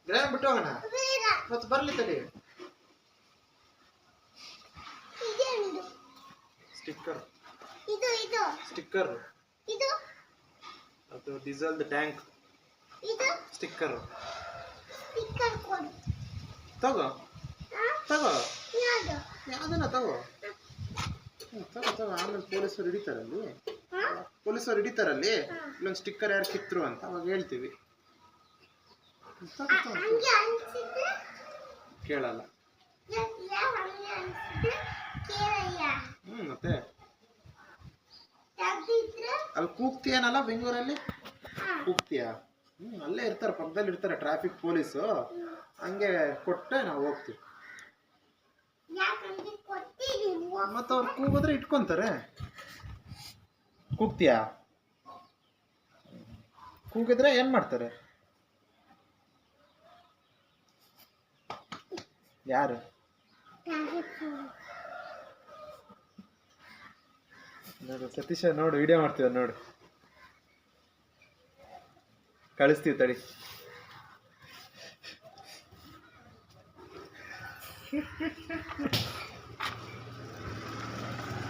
Gram ಬಿಟ್ಟು ಹೋಗೋಣ ಮತ್ತೆ ಬರ್ಲಿ ತಡಿ. ಸ್ಟಿಕ್ಕರ್ ಸ್ಟಿಕ್ಕರ್ ಅದು ಡೀಸೆಲ್ ಟ್ಯಾಂಕ್ ಸ್ಟಿಕ್ಕರ್ ತಗೋ ತಗೋ ಯಾವ್ದನ್ನ ತಗೋ ತಗೋ ತಗೋ. ಆಮೇಲೆ ಪೊಲೀಸರು ಹಿಡಿತಾರಲ್ಲಿ ಇಲ್ಲೊಂದು ಸ್ಟಿಕ್ಕರ್ ಯಾರು ಕಿತ್ತರು ಅಂತ ಅವಾಗ ಹೇಳ್ತೀವಿ. ಕೇಳಲ್ಲ. ಮತ್ತೆ ಅಲ್ಲಿ ಕೂಗ್ತೀಯನಲ್ಲ ಬೆಂಗಳೂರಲ್ಲಿ ಕೂಗ್ತೀಯ. ಅಲ್ಲೇ ಇರ್ತಾರೆ, ಪಕ್ಕದಲ್ಲಿ ಇರ್ತಾರೆ ಟ್ರಾಫಿಕ್ ಪೊಲೀಸು. ಹಂಗೆ ಕೊಟ್ಟೆ ನಾವು ಹೋಗ್ತೀವಿ. ಮತ್ತೆ ಅವ್ರು ಕೂಗಿದ್ರೆ ಇಟ್ಕೊಂತಾರೆ. ಕೂಗ್ತೀಯಾ? ಕೂಗಿದ್ರೆ ಏನ್ ಮಾಡ್ತಾರೆ? ಯಾರು? ನೋಡು ಸತೀಶ, ನೋಡು ವಿಡಿಯೋ ಮಾಡ್ತೀವ ನೋಡು, ಕಳಿಸ್ತೀವಿ ತಡಿ.